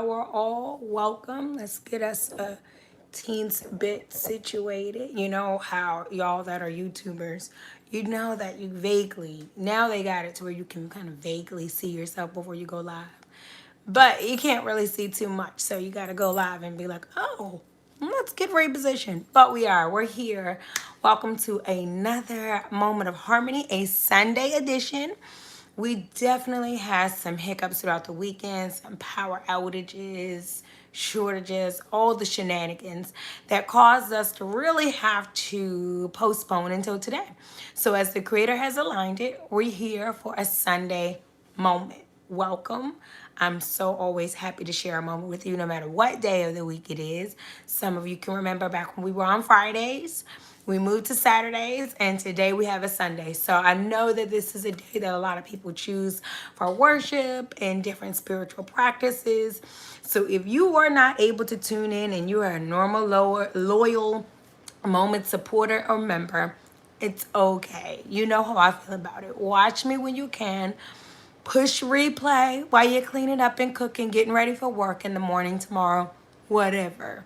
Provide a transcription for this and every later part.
power all. Welcome. Let's get us a teens bit situated. You know how y'all that are YouTubers, you know that you vaguely, now they got it to where you can kind of vaguely see yourself before you go live. But you can't really see too much. So you got to go live and be like, oh, let's get repositioned. But we're here. Welcome to another Moment of Harmony, a Sunday edition. We definitely had some hiccups throughout the weekend, some power outages, shortages, all the shenanigans that caused us to really have to postpone until today. So as the creator has aligned it, we're here for a Sunday moment. Welcome. I'm so always happy to share a moment with you no matter what day of the week it is. Some of you can remember back when we were on Fridays. We moved to Saturdays, and today we have a Sunday. So I know that this is a day that a lot of people choose for worship and different spiritual practices. So if you were not able to tune in and you are a normal, loyal Moment supporter or member, it's okay. You know how I feel about it. Watch me when you can. Push replay while you're cleaning up and cooking, getting ready for work in the morning tomorrow, whatever.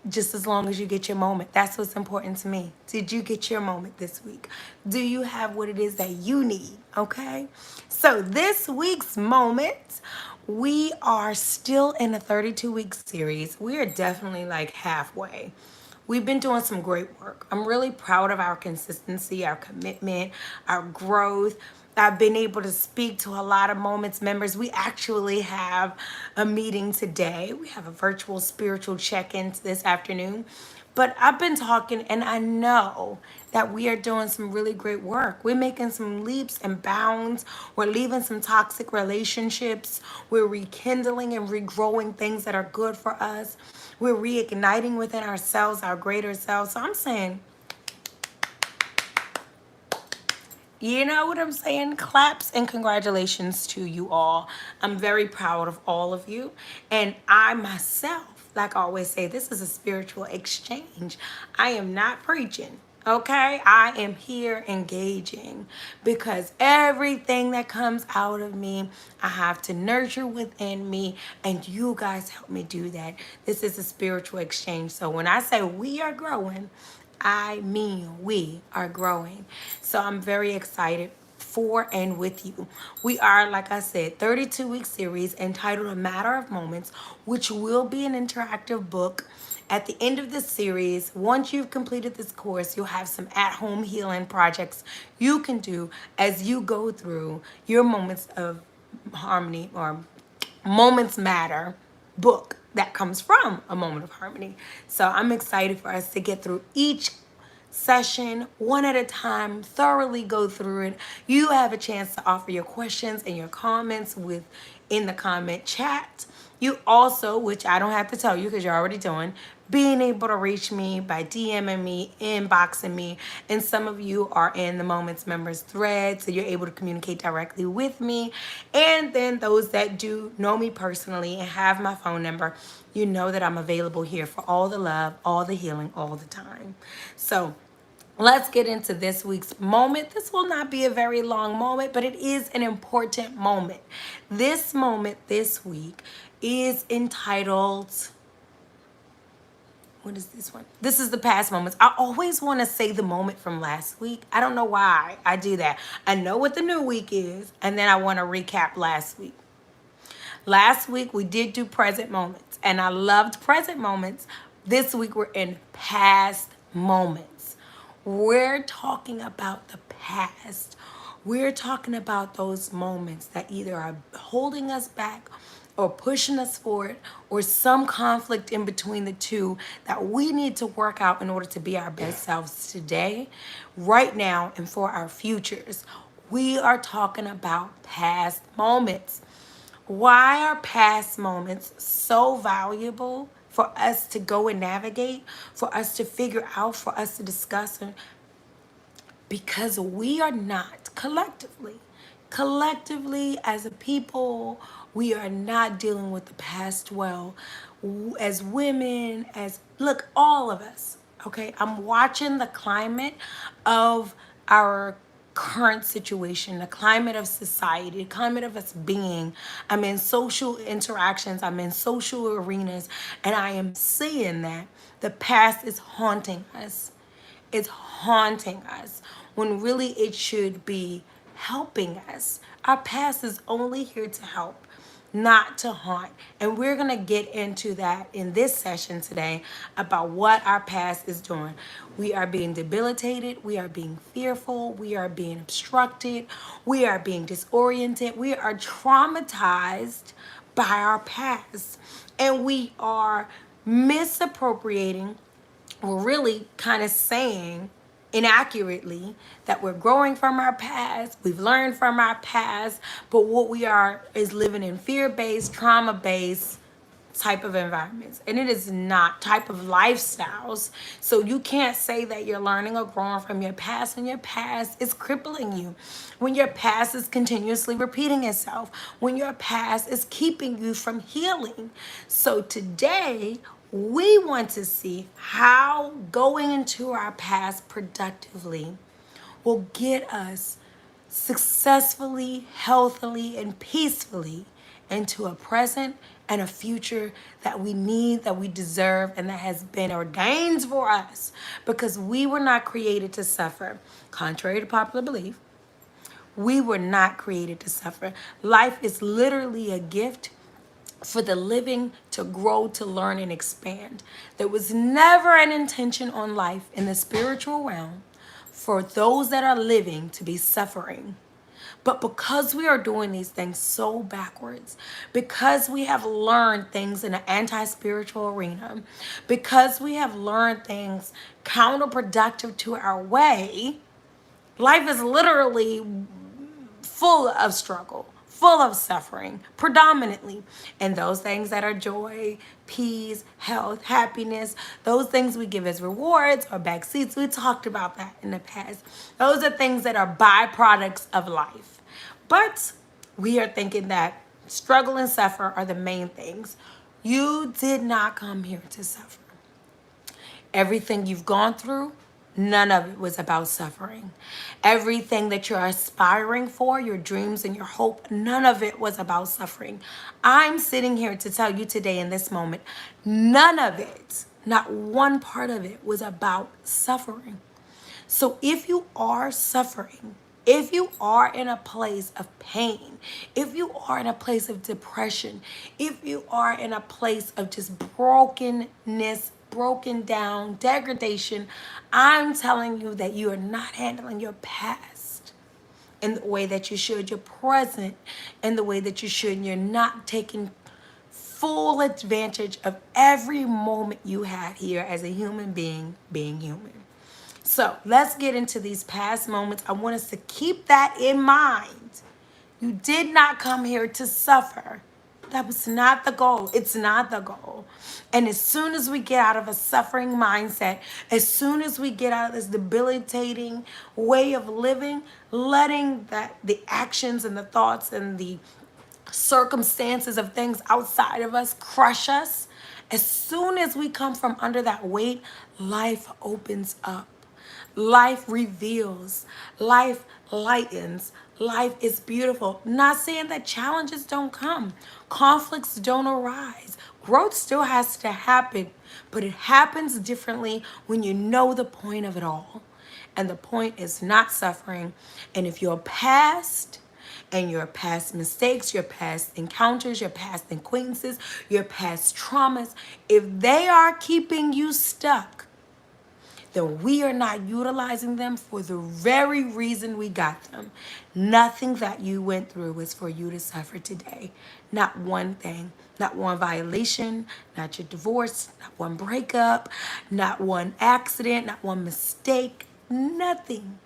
Just as long as you get your moment. That's what's important to me. Did you get your moment this week? Do you have what it is that you need? Okay. So this week's moment, we are still in a 32-week series. We are definitely like halfway. We've been doing some great work. I'm really proud of our consistency, our commitment, our growth. I've been able to speak to a lot of Moments members. We actually have a meeting today. We have a virtual spiritual check-in this afternoon. But I've been talking and I know that we are doing some really great work. We're making some leaps and bounds. We're leaving some toxic relationships. We're rekindling and regrowing things that are good for us. We're reigniting within ourselves, our greater selves. So I'm saying, you know what I'm saying? Claps and congratulations to you all. I'm very proud of all of you. And I myself, like I always say, this is a spiritual exchange. I am not preaching. Okay, I am here engaging because everything that comes out of me, I have to nurture within me, and you guys help me do that. This is a spiritual exchange. So when I say we are growing, I mean, we are growing. So I'm very excited for and with you. We are, like I said, 32-week series entitled A Matter of Moments, which will be an interactive book. At the end of this series, once you've completed this course, you'll have some at-home healing projects you can do as you go through your moments of harmony or Moments Matter book that comes from a Moment of Harmony. So I'm excited for us to get through each session one at a time, thoroughly go through it. You have a chance to offer your questions and your comments in the comment chat. You also, which I don't have to tell you because you're already doing, being able to reach me by DMing me, inboxing me, and some of you are in the Moments members thread, so you're able to communicate directly with me. And then those that do know me personally and have my phone number, you know that I'm available here for all the love, all the healing, all the time. So let's get into this week's moment. This will not be a very long moment, but it is an important moment. This moment this week is entitled, what is this one? This is the past moments. I always want to say the moment from last week. I don't know why I do that. I know what the new week is, and then I want to recap last week. Last week we did do present moments, and I loved present moments. This week we're in past moments. We're talking about the past. We're talking about those moments that either are holding us back or pushing us forward or some conflict in between the two that we need to work out in order to be our best selves today, right now, and for our futures. We are talking about past moments. Why are past moments so valuable for us to go and navigate, for us to figure out, for us to discuss? Because we are not collectively as a people, we are not dealing with the past well. As women, as look, all of us, okay? I'm watching the climate of our current situation, the climate of society, the climate of us being. I'm in social interactions, I'm in social arenas, and I am seeing that the past is haunting us. It's haunting us when really it should be helping us. Our past is only here to help, not to haunt. And we're going to get into that in this session today about what our past is doing. We are being debilitated, we are being fearful, we are being obstructed, we are being disoriented, we are traumatized by our past. And we are misappropriating, we're really kind of saying inaccurately that we're growing from our past, we've learned from our past, but what we are is living in fear-based, trauma-based type of environments. And it is not type of lifestyles. So you can't say that you're learning or growing from your past when your past is crippling you, when your past is continuously repeating itself, when your past is keeping you from healing. So today, we want to see how going into our past productively will get us successfully, healthily, and peacefully into a present and a future that we need, that we deserve, and that has been ordained for us because we were not created to suffer. Contrary to popular belief, we were not created to suffer. Life is literally a gift for the living to grow, to learn, and expand. There was never an intention on life in the spiritual realm for those that are living to be suffering. But because we are doing these things so backwards, because we have learned things in an anti-spiritual arena, because we have learned things counterproductive to our way, life is literally full of struggle, full of suffering, predominantly. And those things that are joy, peace, health, happiness, those things we give as rewards or back seats. We talked about that in the past. Those are things that are byproducts of life. But we are thinking that struggle and suffer are the main things. You did not come here to suffer. Everything you've gone through, none of it was about suffering. Everything that you're aspiring for, your dreams and your hope, none of it was about suffering. I'm sitting here to tell you today in this moment, none of it, not one part of it was about suffering. So if you are suffering, if you are in a place of pain, if you are in a place of depression, if you are in a place of just brokenness, broken down, degradation, I'm telling you that you are not handling your past in the way that you should, your present in the way that you should, and you're not taking full advantage of every moment you had here as a human being human. So let's get into these past moments. I want us to keep that in mind. You did not come here to suffer. That was not the goal. It's not the goal. And as soon as we get out of a suffering mindset, as soon as we get out of this debilitating way of living, letting that the actions and the thoughts and the circumstances of things outside of us crush us, as soon as we come from under that weight, life opens up. Life reveals, life lightens, life is beautiful. Not saying that challenges don't come, conflicts don't arise. Growth still has to happen, but it happens differently when you know the point of it all. And the point is not suffering. And if your past and your past mistakes, your past encounters, your past acquaintances, your past traumas, if they are keeping you stuck, then we are not utilizing them for the very reason we got them. Nothing that you went through was for you to suffer today. Not one thing, not one violation, not your divorce, not one breakup, not one accident, not one mistake, nothing.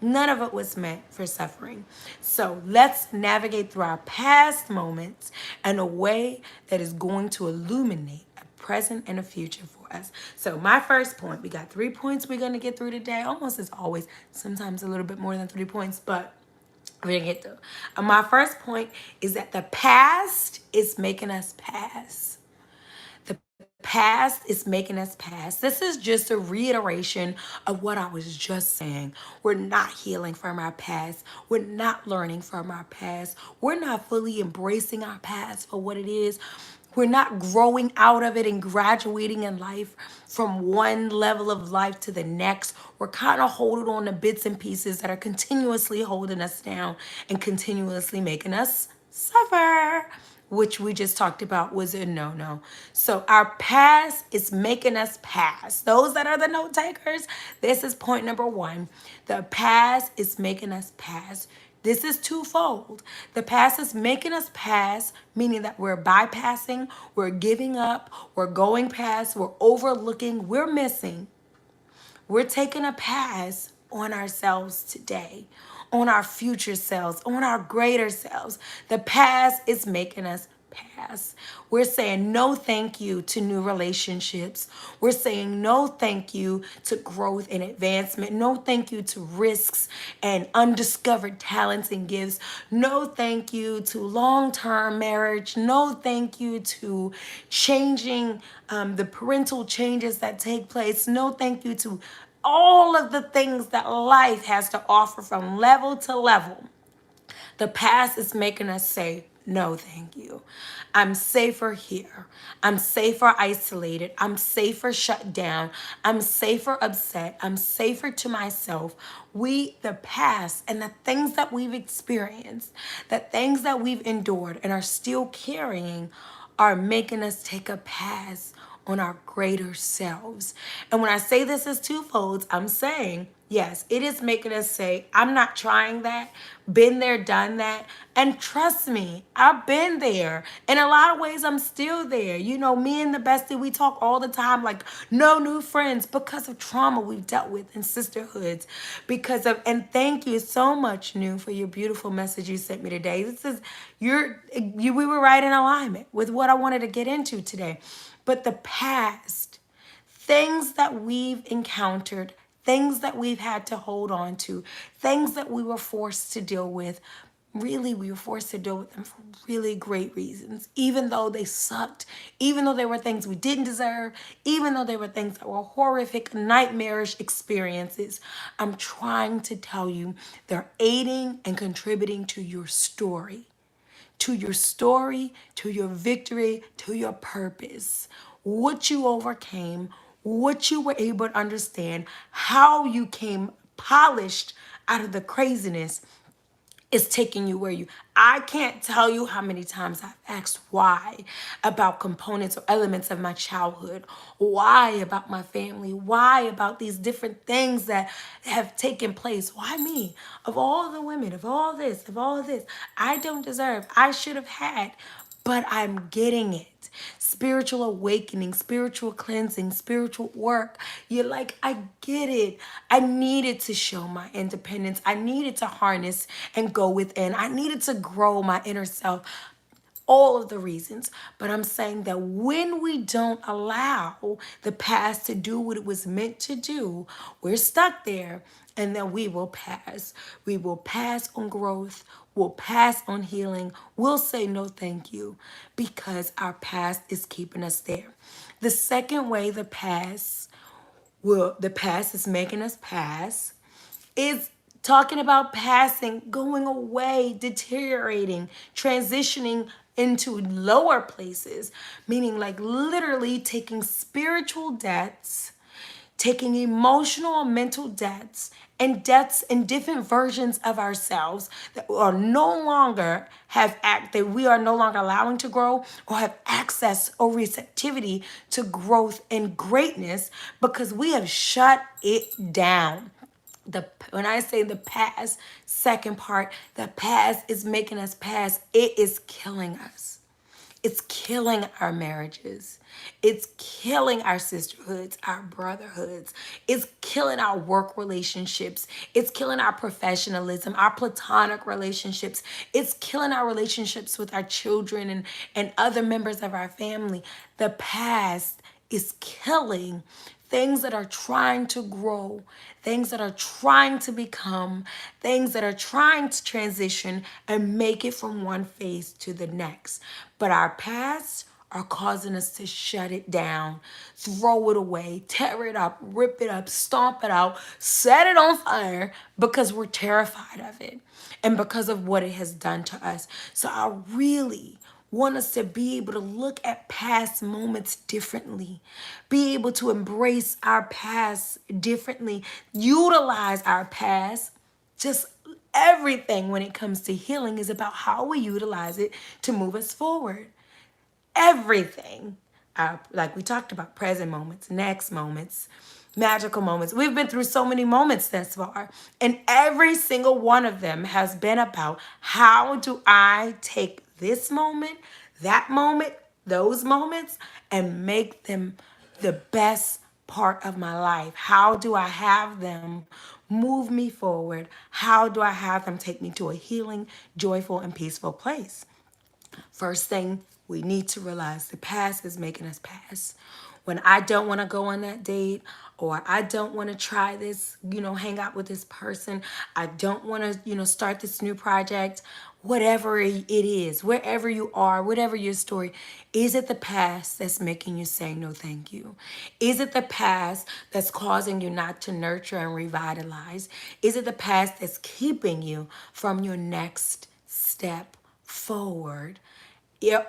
None of it was meant for suffering. So let's navigate through our past moments in a way that is going to illuminate a present and a future for us. So my first point, we got 3 points we're going to get through today. Almost as always, sometimes a little bit more than 3 points, but we're going to get through. My first point is that the past is making us pass. The past is making us pass. This is just a reiteration of what I was just saying. We're not healing from our past. We're not learning from our past. We're not fully embracing our past for what it is. We're not growing out of it and graduating in life from one level of life to the next. We're kind of holding on to bits and pieces that are continuously holding us down and continuously making us suffer, which we just talked about was a no-no. So our past is making us pass. Those that are the note takers, this is point number one. The past is making us pass. This is twofold. The past is making us pass, meaning that we're bypassing, we're giving up, we're going past, we're overlooking, we're missing. We're taking a pass on ourselves today, on our future selves, on our greater selves. The past is making us pass. We're saying no thank you to new relationships. We're saying no thank you to growth and advancement. No thank you to risks and undiscovered talents and gifts. No thank you to long-term marriage. No thank you to changing the parental changes that take place. No thank you to all of the things that life has to offer from level to level. The past is making us say, no, thank you. I'm safer here. I'm safer isolated. I'm safer shut down. I'm safer upset. I'm safer to myself. The past and the things that we've experienced, the things that we've endured and are still carrying are making us take a pass on our greater selves. And when I say this is twofold, I'm saying, yes, it is making us say, I'm not trying that, been there, done that. And trust me, I've been there. In a lot of ways, I'm still there. You know, me and the bestie, we talk all the time, like no new friends because of trauma we've dealt with in sisterhoods. And thank you so much, New, for your beautiful message you sent me today. We were right in alignment with what I wanted to get into today. But the past, things that we've encountered, things that we've had to hold on to, things that we were forced to deal with, really we were forced to deal with them for really great reasons, even though they sucked, even though they were things we didn't deserve, even though they were things that were horrific, nightmarish experiences. I'm trying to tell you, they're aiding and contributing to your story, to your story, to your victory, to your purpose. What you overcame, what you were able to understand, how you came polished out of the craziness is taking you where I can't tell you how many times I've asked why about components or elements of my childhood, why about my family, why about these different things that have taken place, why me, of all the women, of all this, I don't deserve, I should have had, but I'm getting it. Spiritual awakening, spiritual cleansing, spiritual work. You're like, I get it. I needed to show my independence. I needed to harness and go within. I needed to grow my inner self. All of the reasons. But I'm saying that when we don't allow the past to do what it was meant to do, we're stuck there, and then we will pass. We will pass on growth. We'll pass on healing. We'll say no thank you because our past is keeping us there. The second way the past is making us pass is talking about passing, going away, deteriorating, transitioning into lower places, meaning like literally taking spiritual debts, taking emotional and mental debts, and debts in different versions of ourselves that we are no longer allowing to grow or have access or receptivity to growth and greatness because we have shut it down. When I say the past, second part, the past is making us pass. It is killing us. It's killing our marriages. It's killing our sisterhoods, our brotherhoods. It's killing our work relationships. It's killing our professionalism, our platonic relationships. It's killing our relationships with our children and other members of our family. The past is killing things that are trying to grow, things that are trying to become, things that are trying to transition and make it from one phase to the next. But our past are causing us to shut it down, throw it away, tear it up, rip it up, stomp it out, set it on fire because we're terrified of it and because of what it has done to us. So I really want us to be able to look at past moments differently, be able to embrace our past differently, utilize our past. Just everything when it comes to healing is about how we utilize it to move us forward. Everything. Like we talked about, present moments, next moments, magical moments. We've been through so many moments thus far, and every single one of them has been about how do I take this moment, that moment, those moments, and make them the best part of my life? How do I have them move me forward? How do I have them take me to a healing, joyful, and peaceful place? First thing, we need to realize the past is making us pass. When I don't want to go on that date, or I don't want to try this, hang out with this person, I don't want to, start this new project, whatever it is, wherever you are, whatever your story, is it the past that's making you say no thank you? Is it the past that's causing you not to nurture and revitalize? Is it the past that's keeping you from your next step forward?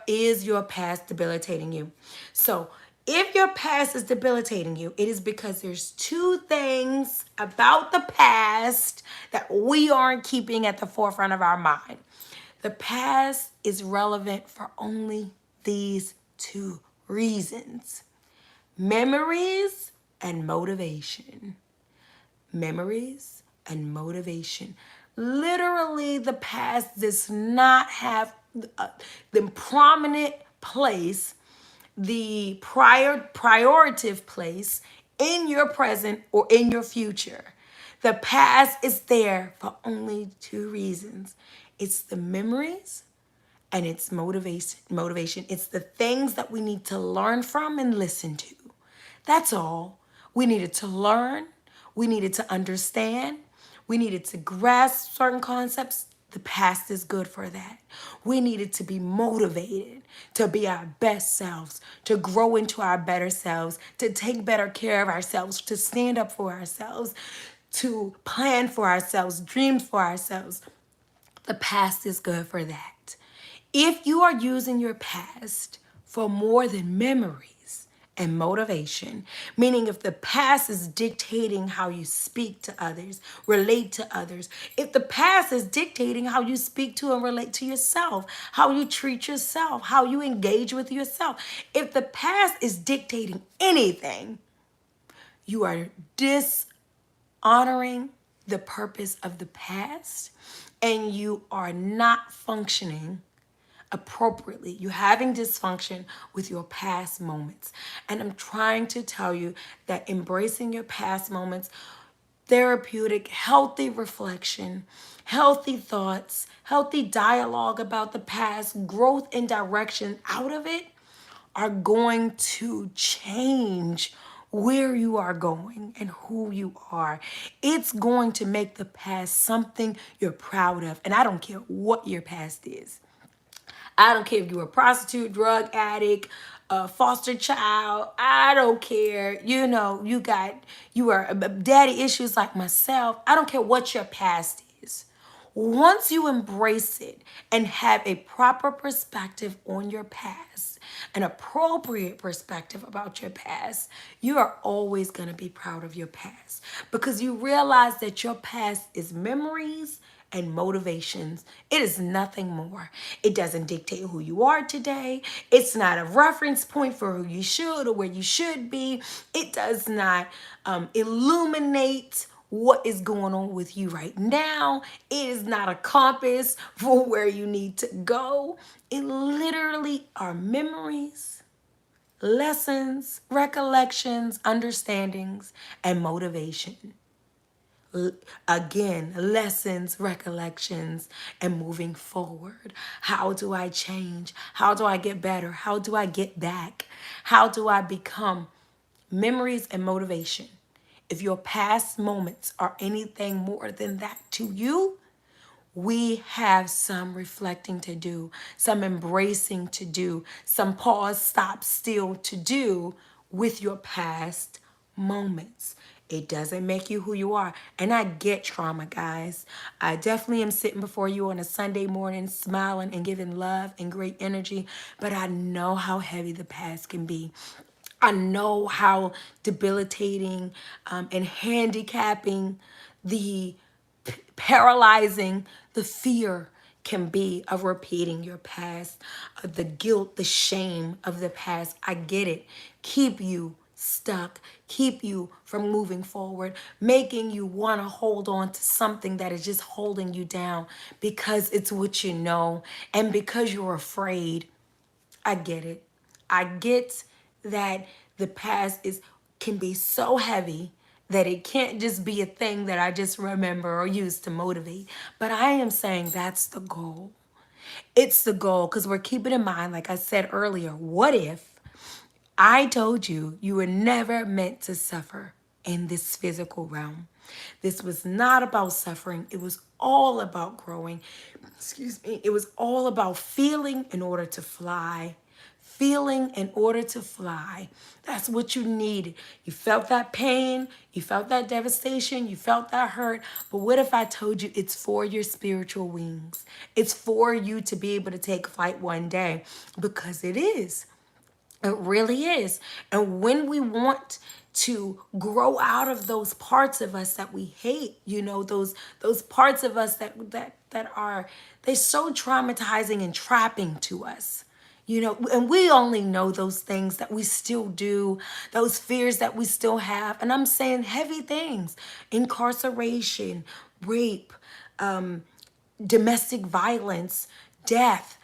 Is your past debilitating you? So if your past is debilitating you, it is because there's two things about the past that we aren't keeping at the forefront of our mind. The past is relevant for only these two reasons: memories and motivation. Memories and motivation. Literally, the past does not have the prominent place, the prioritative place in your present or in your future. The past is there for only two reasons. It's the memories and it's motivation. It's the things that we need to learn from and listen to. That's all. We needed to learn. We needed to understand. We needed to grasp certain concepts. The past is good for that. We needed to be motivated to be our best selves, to grow into our better selves, to take better care of ourselves, to stand up for ourselves, to plan for ourselves, dream for ourselves. The past is good for that. If you are using your past for more than memories and motivation, meaning if the past is dictating how you speak to others, relate to others, if the past is dictating how you speak to and relate to yourself, how you treat yourself, how you engage with yourself, if the past is dictating anything, you are dishonoring the purpose of the past, and you are not functioning appropriately. You're having dysfunction with your past moments. And I'm trying to tell you that embracing your past moments, therapeutic, healthy reflection, healthy thoughts, healthy dialogue about the past, growth and direction out of it are going to change where you are going and who you are. It's going to make the past something you're proud of. And I don't care what your past is. I don't care if you're a prostitute, drug addict, a foster child. I don't care. You are daddy issues like myself. I don't care what your past is. Once you embrace it and have a proper perspective on your past, an appropriate perspective about your past, you are always going to be proud of your past because you realize that your past is memories and motivations. It is nothing more. It doesn't dictate who you are today. It's not a reference point for who you should or where you should be. It does not illuminate what is going on with you right now. It is not a compass for where you need to go. It literally are memories, lessons, recollections, understandings, and motivation. Again, lessons, recollections, and moving forward. How do I change? How do I get better? How do I get back? How do I become? Memories and motivation. If your past moments are anything more than that to you, We have some reflecting to do, some embracing to do, some pause, stop, still to do with your past moments. It doesn't make you who you are. And I get trauma, guys. I definitely am sitting before you on a Sunday morning, smiling and giving love and great energy, but I know how heavy the past can be. I know how debilitating and handicapping the paralyzing the fear can be of repeating your past, the guilt, the shame of the past. I get it. Keep you stuck, keep you from moving forward, making you want to hold on to something that is just holding you down because it's what you know and because you're afraid. I get it. I get that the past is can be so heavy that it can't just be a thing that I just remember or use to motivate. But I am saying that's the goal. It's the goal because we're keeping in mind, like I said earlier, what if I told you you were never meant to suffer in this physical realm? This was not about suffering. It was all about growing. Excuse me. It was all about feeling in order to fly. Feeling in order to fly. That's what you needed. You felt that pain. You felt that devastation. You felt that hurt. But what if I told you it's for your spiritual wings? It's for you to be able to take flight one day because it is. It really is. And when we want to grow out of those parts of us that we hate, those parts of us that are they're so traumatizing and trapping to us. And we only know those things that we still do, those fears that we still have. And I'm saying heavy things: incarceration, rape, domestic violence, death,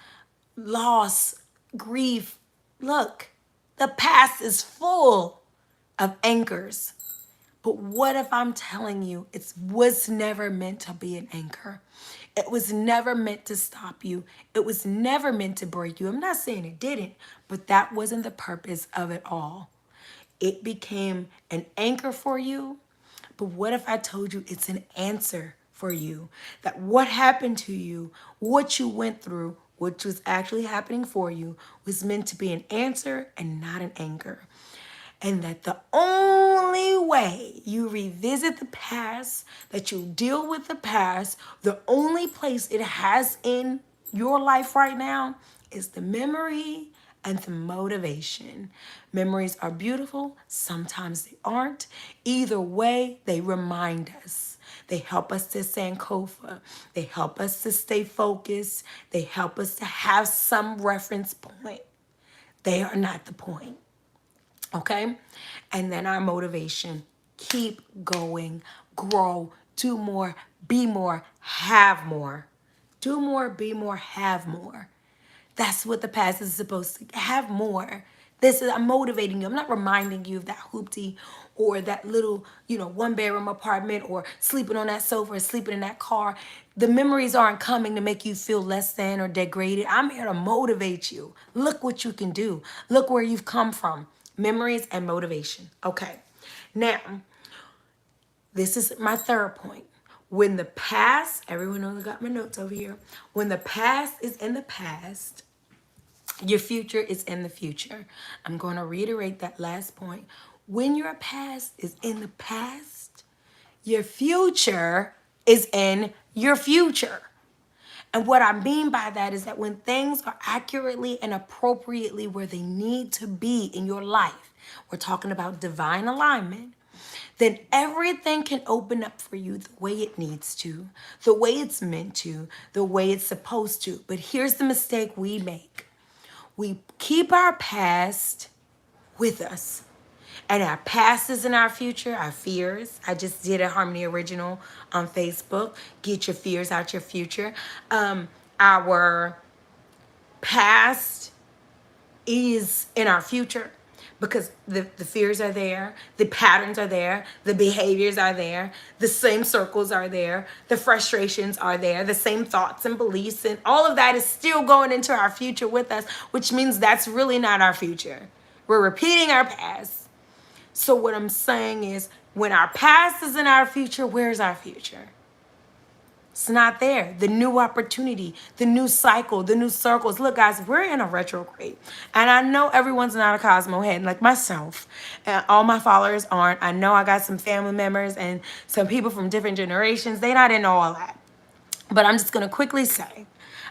loss, grief. Look, the past is full of anchors. But what if I'm telling you it was never meant to be an anchor? It was never meant to stop you. It was never meant to break you. I'm not saying it didn't, but that wasn't the purpose of it all. It became an anchor for you. But what if I told you it's an answer for you? That what happened to you, what you went through, which was actually happening for you, was meant to be an answer and not an anchor. And that the only way you revisit the past, that you deal with the past, the only place it has in your life right now is the memory and the motivation. Memories are beautiful, sometimes they aren't. Either way, they remind us. They help us to Sankofa. They help us to stay focused. They help us to have some reference point. They are not the point. Okay? And then our motivation: keep going, grow, do more, be more, have more. Do more, be more, have more. That's what the past is supposed to have more. I'm motivating you. I'm not reminding you of that hoopty or that little, one bedroom apartment or sleeping on that sofa or sleeping in that car. The memories aren't coming to make you feel less than or degraded. I'm here to motivate you. Look what you can do. Look where you've come from. Memories and motivation. Okay. Now, this is my third point. When the past, everyone knows I got my notes over here. When the past is in the past, your future is in the future. I'm going to reiterate that last point. When your past is in the past, your future is in your future. And what I mean by that is that when things are accurately and appropriately where they need to be in your life, we're talking about divine alignment, then everything can open up for you the way it needs to, the way it's meant to, the way it's supposed to. But here's the mistake we make. We keep our past with us. And our past is in our future, our fears. I just did a Harmony Original on Facebook. Get your fears out your future. Our past is in our future because the fears are there, the patterns are there, the behaviors are there, the same circles are there, the frustrations are there, the same thoughts and beliefs, and all of that is still going into our future with us, which means that's really not our future. We're repeating our past. So what I'm saying is, when our past is in our future, where's our future? It's not there. The new opportunity, the new cycle, the new circles. Look, guys, we're in a retrograde. And I know everyone's not a Cosmo head like myself. And all my followers aren't. I know I got some family members and some people from different generations. They not into all that. But I'm just going to quickly say,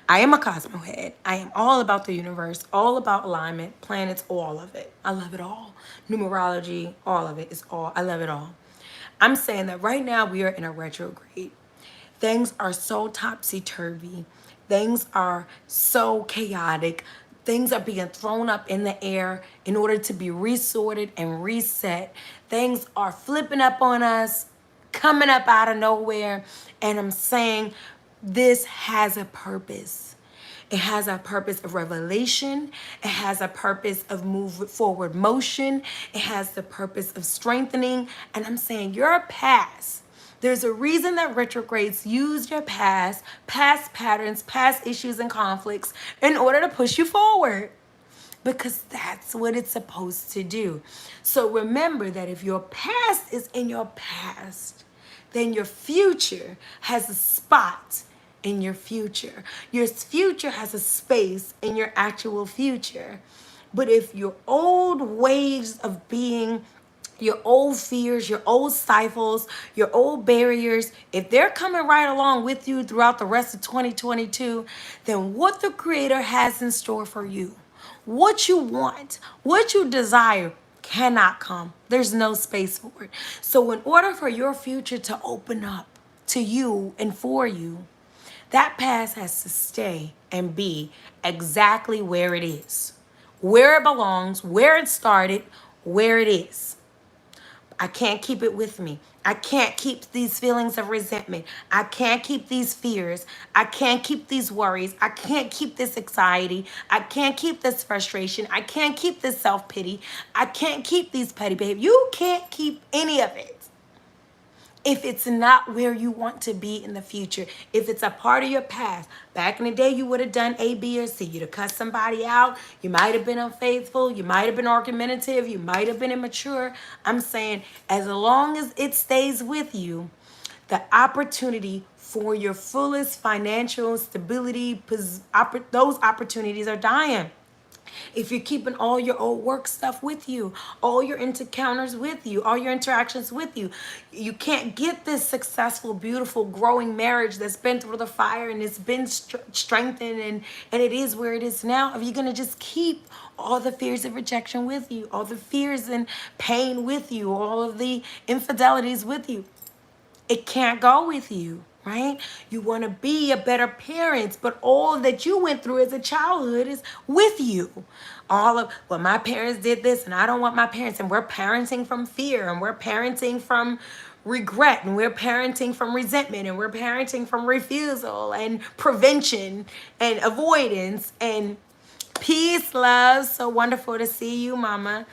I am a Cosmo head. I am all about the universe, all about alignment, planets, all of it. I love it all. Numerology, all of it is all. I love it all. I'm saying that right now we are in a retrograde. Things are so topsy-turvy. Things are so chaotic. Things are being thrown up in the air in order to be resorted and reset. Things are flipping up on us, coming up out of nowhere. And I'm saying this has a purpose. It has a purpose of revelation. It has a purpose of move forward motion. It has the purpose of strengthening. And I'm saying your past, there's a reason that retrogrades use your past patterns, past issues and conflicts in order to push you forward. Because that's what it's supposed to do. So remember that if your past is in your past, then your future has a spot in your future. Your future has a space in your actual future. But if your old ways of being, your old fears, your old stifles, your old barriers, if they're coming right along with you throughout the rest of 2022, then what the Creator has in store for you, what you want, what you desire, cannot come. There's no space for it. So in order for your future to open up to you and for you, that past has to stay and be exactly where it is, where it belongs, where it started, where it is. I can't keep it with me. I can't keep these feelings of resentment. I can't keep these fears. I can't keep these worries. I can't keep this anxiety. I can't keep this frustration. I can't keep this self-pity. I can't keep these petty behaviors. You can't keep any of it if it's not where you want to be in the future. If it's a part of your past. Back in the day, you would have done A, B, or C. You'd have cut somebody out. You might have been unfaithful. You might have been argumentative. You might have been immature. I'm saying as long as it stays with you, the opportunity for your fullest financial stability, those opportunities are dying. If you're keeping all your old work stuff with you, all your encounters with you, all your interactions with you, you can't get this successful, beautiful, growing marriage that's been through the fire and it's been strengthened and it is where it is now. If you're going to just keep all the fears of rejection with you, all the fears and pain with you, all of the infidelities with you, it can't go with you. Right? You want to be a better parent, but all that you went through as a childhood is with you. All of, well, my parents did this and I don't want my parents. And we're parenting from fear and we're parenting from regret and we're parenting from resentment and we're parenting from refusal and prevention and avoidance and peace, love. So wonderful to see you, Mama.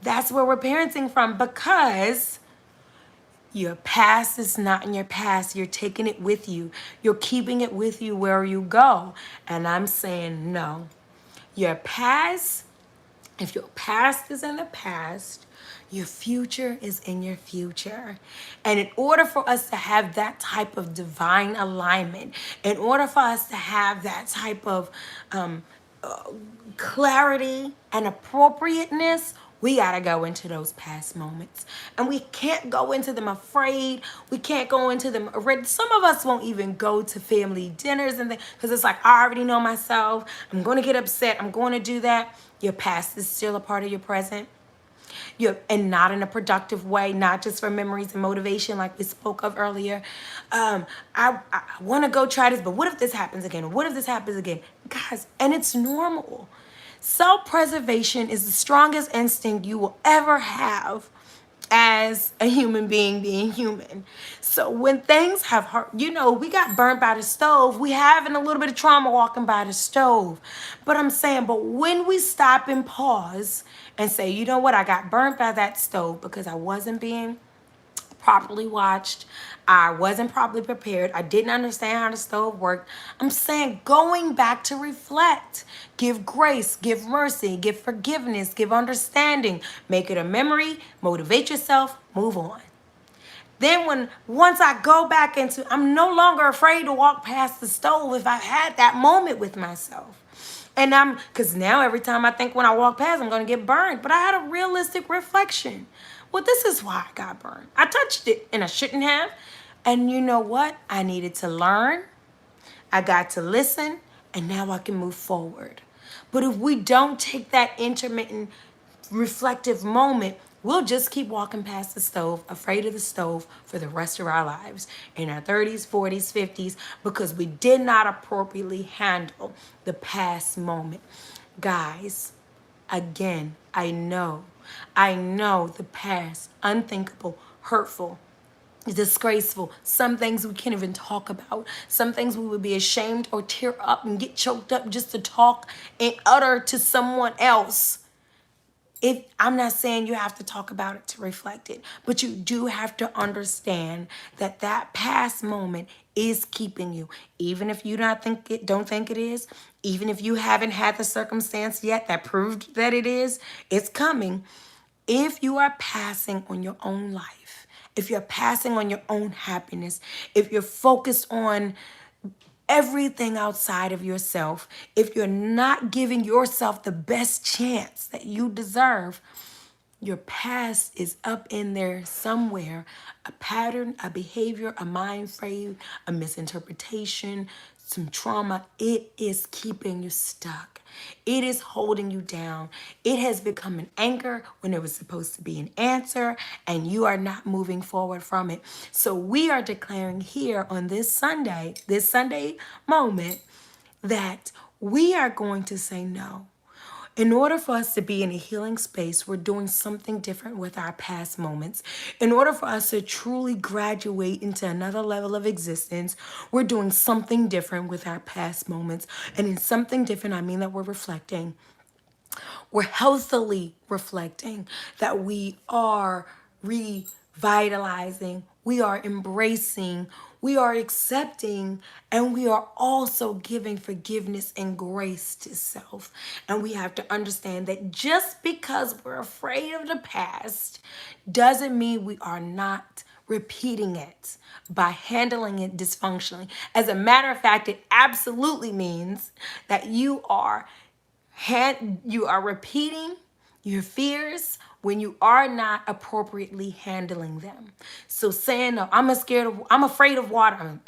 That's where we're parenting from because your past is not in your past. You're taking it with you. You're keeping it with you where you go. And I'm saying no. Your past, if your past is in the past, your future is in your future. And in order for us to have that type of divine alignment, in order for us to have that type of clarity and appropriateness, we got to go into those past moments. And we can't go into them afraid. We can't go into them ready. Some of us won't even go to family dinners and things because it's like, I already know myself. I'm going to get upset. I'm going to do that. Your past is still a part of your present. And not in a productive way, not just for memories and motivation like we spoke of earlier. I want to go try this, but what if this happens again? What if this happens again? Guys, and it's normal. Self-preservation is the strongest instinct you will ever have as a human being human. So when things have hurt, we got burnt by the stove. We having a little bit of trauma walking by the stove. But I'm saying, but when we stop and pause and say, you know what, I got burnt by that stove because I wasn't being properly watched. I wasn't properly prepared. I didn't understand how the stove worked. I'm saying going back to reflect, give grace, give mercy, give forgiveness, give understanding, make it a memory, motivate yourself, move on. Then once I go back into, I'm no longer afraid to walk past the stove if I've had that moment with myself. And because now every time I think when I walk past, I'm going to get burned. But I had a realistic reflection. Well, this is why I got burned. I touched it and I shouldn't have. And you know what? I needed to learn. I got to listen. And now I can move forward. But if we don't take that intermittent reflective moment, we'll just keep walking past the stove, afraid of the stove for the rest of our lives in our 30s, 40s, 50s, because we did not appropriately handle the past moment. Guys, again, I know the past, unthinkable, hurtful, disgraceful. Some things we can't even talk about. Some things we would be ashamed or tear up and get choked up just to talk and utter to someone else. If I'm not saying you have to talk about it to reflect it, but you do have to understand that that past moment is keeping you, even if you don't think it is, even if you haven't had the circumstance yet that proved that it is, it's coming. If you are passing on your own life, if you're passing on your own happiness, if you're focused on everything outside of yourself, if you're not giving yourself the best chance that you deserve, your past is up in there somewhere. A pattern, a behavior, a mind frame, a misinterpretation, some trauma. It is keeping you stuck. It is holding you down. It has become an anchor when it was supposed to be an answer, and you are not moving forward from it. So we are declaring here on this Sunday moment, that we are going to say no. In order for us to be in a healing space, we're doing something different with our past moments. In order for us to truly graduate into another level of existence, we're doing something different with our past moments. And in something different, I mean that we're reflecting. We're healthily reflecting, that we are revitalizing, we are embracing, we are accepting, and we are also giving forgiveness and grace to self. And we have to understand that just because we're afraid of the past doesn't mean we are not repeating it by handling it dysfunctionally. As a matter of fact, it absolutely means that you are repeating your fears when you are not appropriately handling them. So saying no, I'm afraid of water.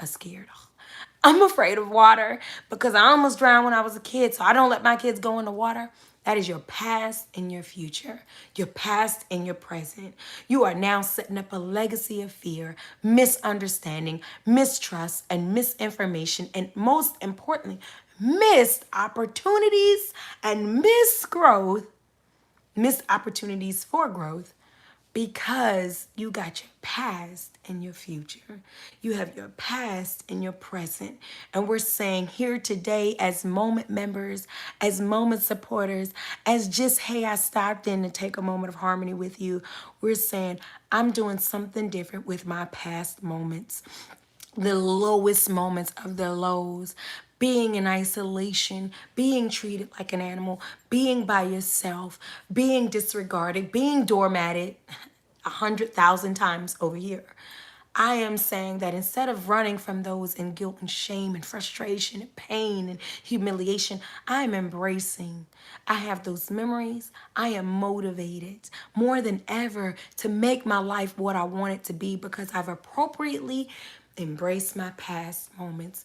I'm afraid of water because I almost drowned when I was a kid, so I don't let my kids go in the water. That is your past and your future, your past and your present. You are now setting up a legacy of fear, misunderstanding, mistrust, and misinformation, and most importantly, missed opportunities and missed opportunities for growth, because you got your past and your future. You have your past and your present. And we're saying here today, as moment members, as moment supporters, as just, hey, I stopped in to take a moment of harmony with you. We're saying, I'm doing something different with my past moments, the lowest moments of the lows, being in isolation, being treated like an animal, being by yourself, being disregarded, being doormatted 100,000 times over here. I am saying that instead of running from those in guilt and shame and frustration and pain and humiliation, I am embracing. I have those memories. I am motivated more than ever to make my life what I want it to be, because I've appropriately embraced my past moments.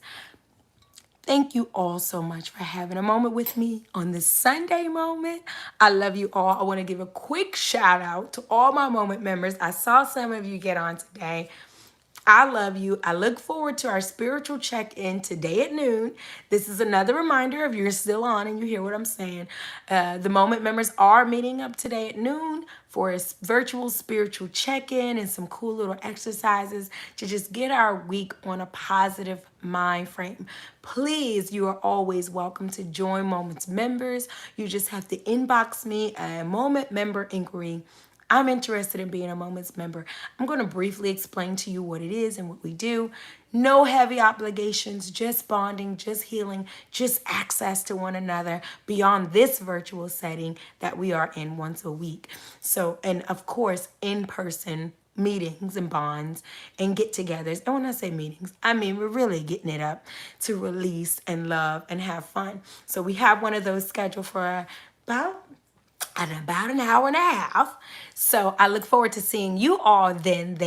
Thank you all so much for having a moment with me on this Sunday moment. I love you all. I want to give a quick shout out to all my moment members. I saw some of you get on today. I love you. I look forward to our spiritual check-in today at noon. This is another reminder, if you're still on and you hear what I'm saying. The Moment members are meeting up today at noon for a virtual spiritual check-in and some cool little exercises to just get our week on a positive mind frame. Please, you are always welcome to join Moments members. You just have to inbox me a Moment member inquiry. I'm interested in being a Moments member. I'm going to briefly explain to you what it is and what we do. No heavy obligations, just bonding, just healing, just access to one another beyond this virtual setting that we are in once a week. So, and of course, in-person meetings and bonds and get-togethers. And when I say meetings, I mean we're really getting it up to release and love and have fun. So we have one of those scheduled for about in about an hour and a half. So I look forward to seeing you all then.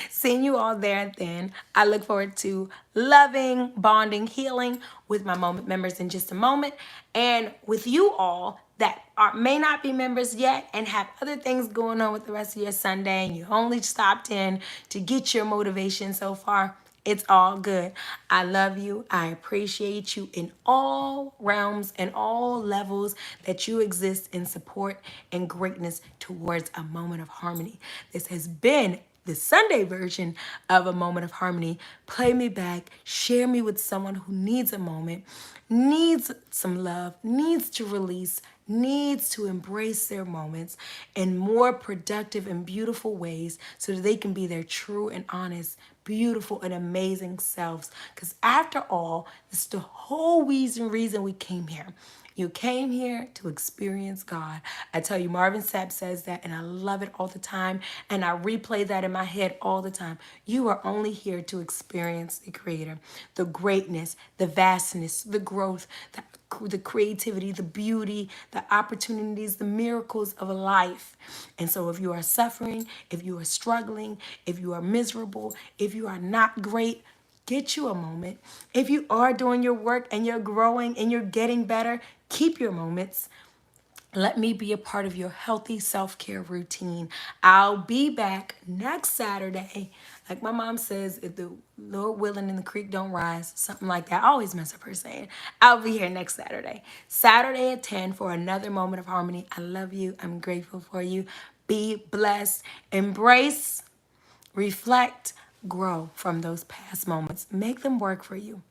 Seeing you all there and then. I look forward to loving, bonding, healing with my Moment members in just a moment. And with you all that may not be members yet and have other things going on with the rest of your Sunday and you only stopped in to get your motivation so far. It's all good. I love you. I appreciate you in all realms and all levels that you exist in support and greatness towards a moment of harmony. This has been the Sunday version of a moment of harmony. Play me back, share me with someone who needs a moment, needs some love, needs to release, needs to embrace their moments in more productive and beautiful ways so that they can be their true and honest, beautiful and amazing selves. Because after all, this is the whole reason we came here. You came here to experience God. I tell you, Marvin Sapp says that, and I love it all the time. And I replay that in my head all the time. You are only here to experience the Creator, the greatness, the vastness, the growth, the creativity, the beauty, the opportunities, the miracles of life. And so if you are suffering, if you are struggling, if you are miserable, if you are not great, get you a moment. If you are doing your work and you're growing and you're getting better, keep your moments. Let me be a part of your healthy self-care routine. I'll be back next Saturday. Like my mom says, if the Lord willing and the creek don't rise, something like that. I always mess up her saying. I'll be here next Saturday. Saturday at 10 for another moment of harmony. I love you. I'm grateful for you. Be blessed. Embrace, reflect, grow from those past moments. Make them work for you.